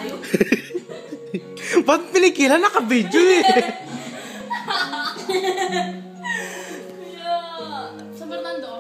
tayo. Ba't pinigilan? Naka-video eh. Sa Fernando.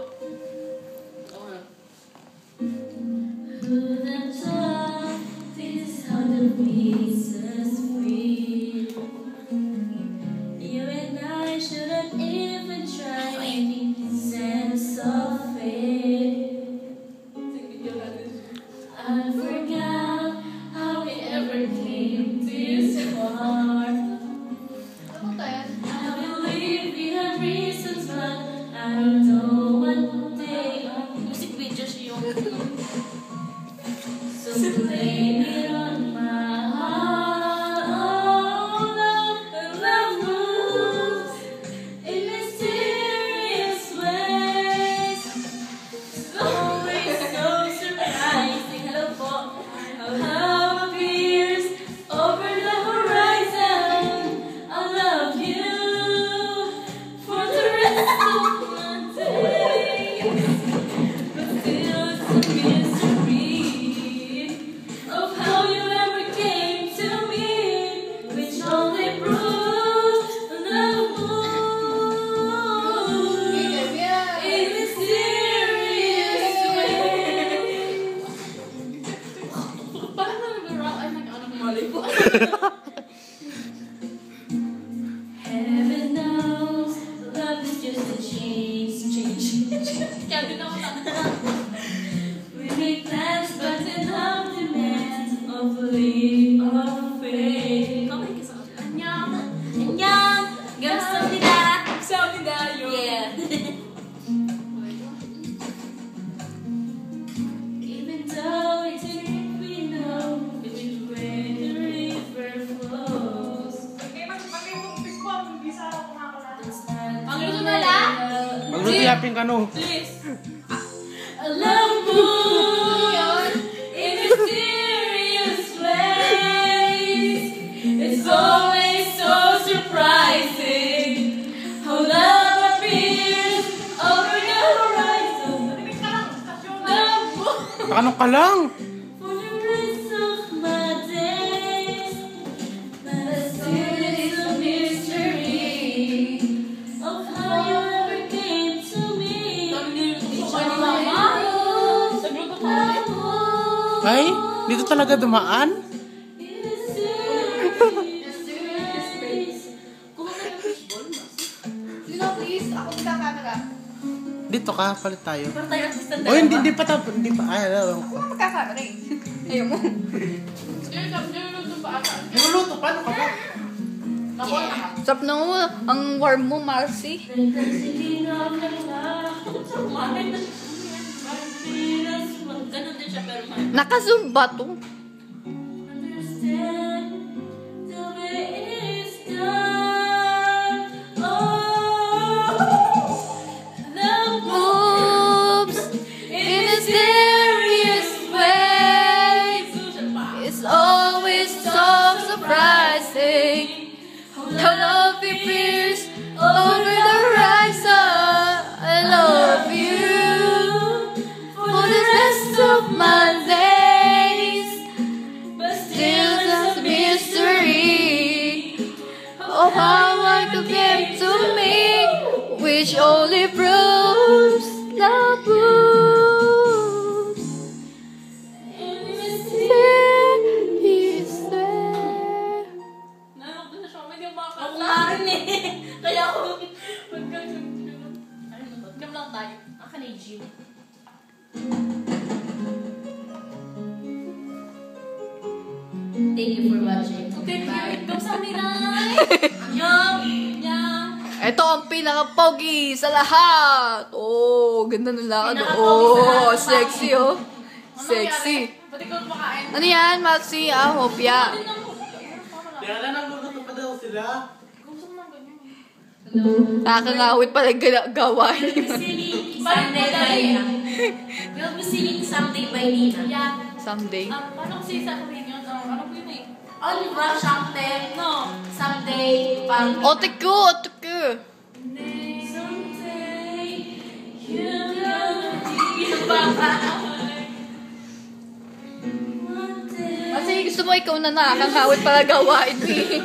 Heaven knows love is just a change. We make plans, but in love demands of belief of faith. Annyeong! 감사합니다. 감사합니다요. Yeah. Even though we think we know which is where the river flows. Ang luto na lang? Maglutiyapin ka no. Please. A love moves in mysterious ways. It's always so surprising how love appears over the horizon. Ano ka lang? For the rest of my days, but still it's a mystery of how you ever came to me. Ay, dito talaga dumaan? Sino please? Ako magkakanaga. Dito ka, palit tayo. Pero tayo assistant Oh, hindi pa tapos, hindi pa. Ay, alam ko. Ako magkakanaga eh. Ayaw mo. Niluluto pa ata. Niluluto, paano ka ba? Ako na. Sarap na mo, ang warm mo, Marcy. Ganun din siya pero mahal. Nakazumba to. Moves in mysterious ways. It's always so surprising how love appears over the horizon. I love you for the rest of my days. But still there's a mystery of how I could get to me, which only proves love moves in mysterious ways. Nalok na siya. Hindi yung makakalahan eh. Kaya ako Gam lang tayo. Aka na yung gym. Thank you for watching. Thank you. Kamsahamnida. Yum. Yum. Ito ang pinaka-pogi sa lahat. Oh, ganda ng lakad. Pinaka-pogi sa Oh, lahat. sexy oh. Ano Sexy. nangyari? Pati ko makain. Ano yan, Maxi? Ah, hopya. Kaya na nagluluto pa daw sila. Gusto mo ng ganyan. Nakakangawit pala yung gawain. Someday by We'll be singing Someday by Nina. Yeah. Someday. Paano kasi sasabihin yun? Ano po yun eh? On rush something. No. Someday. Parang Oteku, oteku. someday you're gonna be one day. Kasi gusto mo ikaw na nakakangawit para gawain mo eh.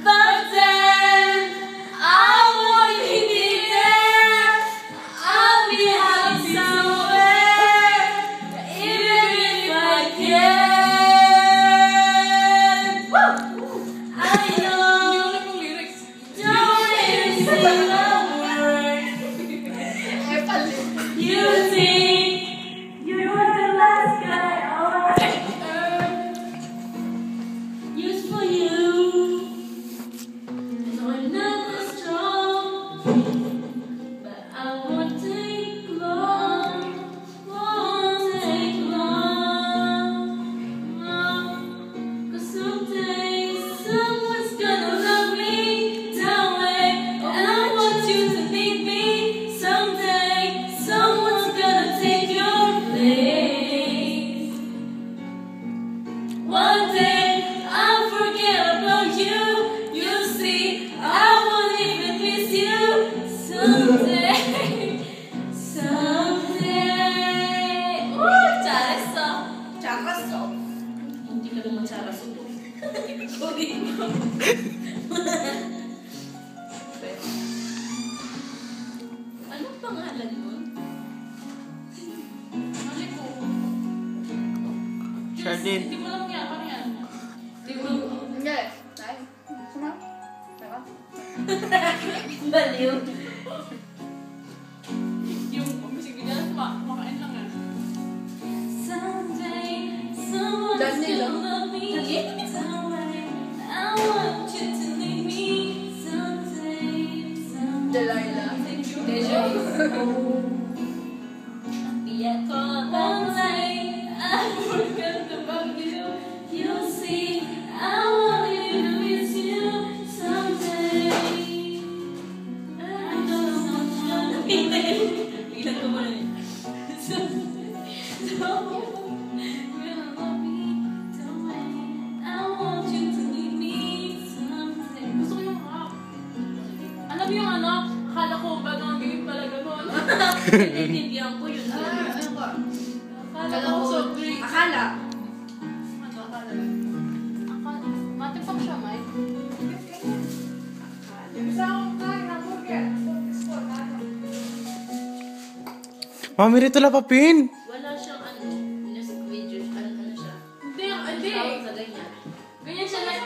But then I won't be there. I'll be out somewhere, even if I can. I know. Don't even sing a word. You think you're the last guy on earth. Used for you. I know I'm not as strong, but I won't take long. Won't take long. 'Cause someday someone's gonna love me that way, and I want you to need me. Someday someone's gonna take your place. One day I'll forget about you. You'll see I won't even miss you. Someday, someday. Charaso. Charaso. Hindi ka naman charaso to. Sorry. Anong pangalan mo? Mali ko. Charlene. Hindi mo lang yan. Ano yan? Di mo. Hindi. Tayo. Suma? Teka. Baliw. Yung music video na kumakain lang yan. Someday, someone's Daniel, gonna love me. I want you to need me. Someday, someday. Delilah. Deja vu. Ako one day, I forgot about you. You'll see, I won't even miss you. Someday, I know someone's gonna be there. Bilang ko muna yun. Gusto ko yung rap. Alam mo yung ano? Akala ko ba nang gawin pala gano'n? Naiintindihan ko yun. Ano ba? Akala ko so great. Akala. Ano akala? Akala. Matipag siya, Mike. Mami, rito la papin. Wala siyang ano, music video, ano siya. Hindi, hindi. Tawag sa ganyan. Ganyan siya like.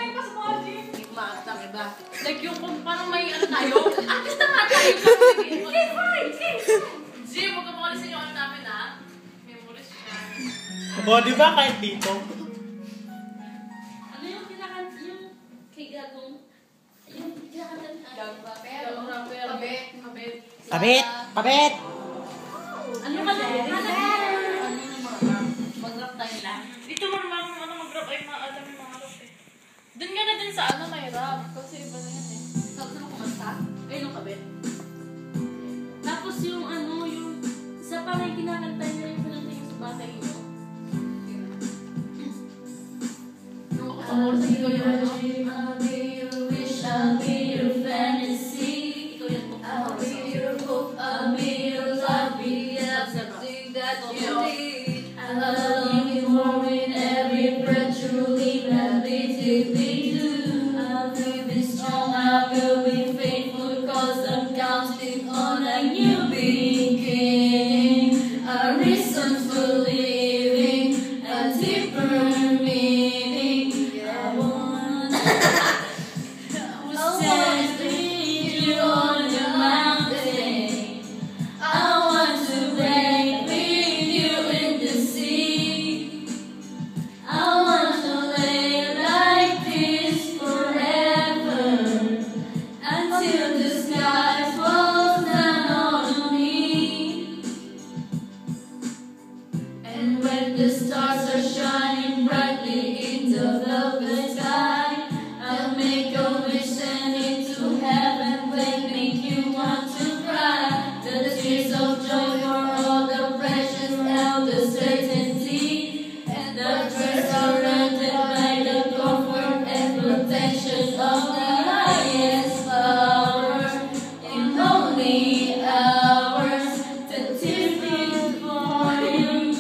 Higmaan ng iba. Like yung kung parang may ano tayo. Artista nga tayo. Okay, fine. Jim, huwag ka makalisin yung ano namin ha. Memories siya. O, di ba kahit dito? Ano yung kinakanta, yung kay Gagong, yung kinakanta ni Gagong rapper. Kabit. Kabit. Kabit! Kabit! Ano ka na? Ano yung mga rap? Mag-rap tayo lang. Dito mo naman kung ano mag-rap ay alam yung mga rap eh. Doon ka na din sa ano may rap. Kasi iba na yan eh. Sabi mo kumanta? Ayun yung kabit. Tapos yung ano, yung isa pa may kinakanta niya yung pinanta yung sa batay mo. Yung ako sa oras na ikaw yung ano. I'll be your wish, I'll be your fantasy. Ikaw yung I'll be your hope, I'll be your love, be everything that you need. I love you more in every breath you leave, everything we do. I will be strong, I will be faithful, 'cause I'm counting on a new beginning, a reason for living, a deeper meaning. I want to lead you on your mountain. I want to play with you in the sea. I want to lay like this forever, until the sky falls down on me. And when the stars are shining brightly in the velvet sky, I'll make a wish, send it to heaven, make you want to cry. The tears of joy for all the precious held the certainty, and the joy surrounded by the comfort and protection of the highest power. In lonely hours, the tears for you.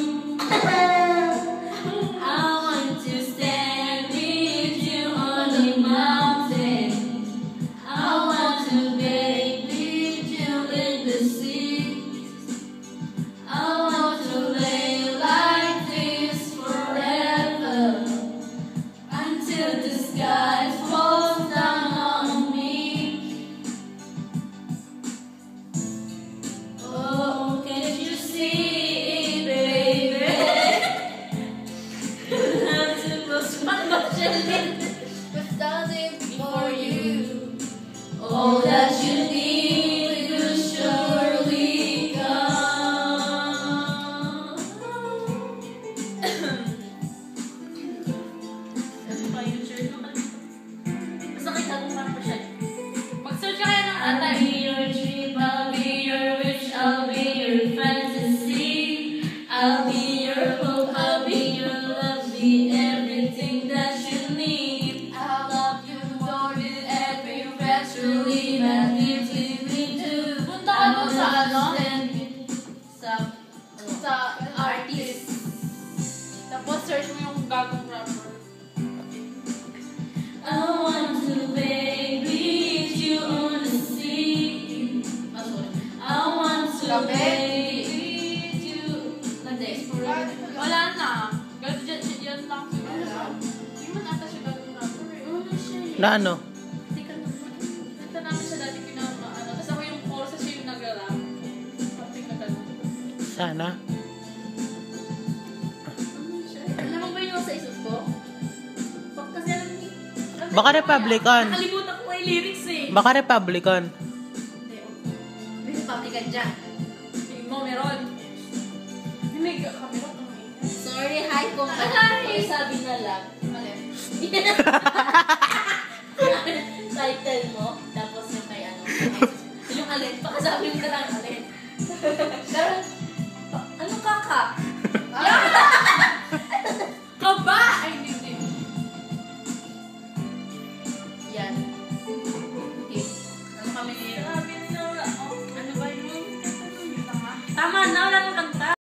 Wala na. Ganun yan lang siguro. Hindi man ata siya ganun rapper eh. Na ano? Kanta namin siya dati kinama, ano. Tapos ako yung chorus siya yung nag-rap. Something na ganun. Sana. Alam mo ba yung sa isip ko? Pag kasi alam ni... Baka Republican. Nakalimutan ko yung lyrics eh. Baka Republican. May Republican dyan. Mo meron. May kamera ko may. Sorry, hi kung Hi! sabi na lang. Alin? Title mo, tapos yung may ano. Yung alin, baka sabi mo na lang alin.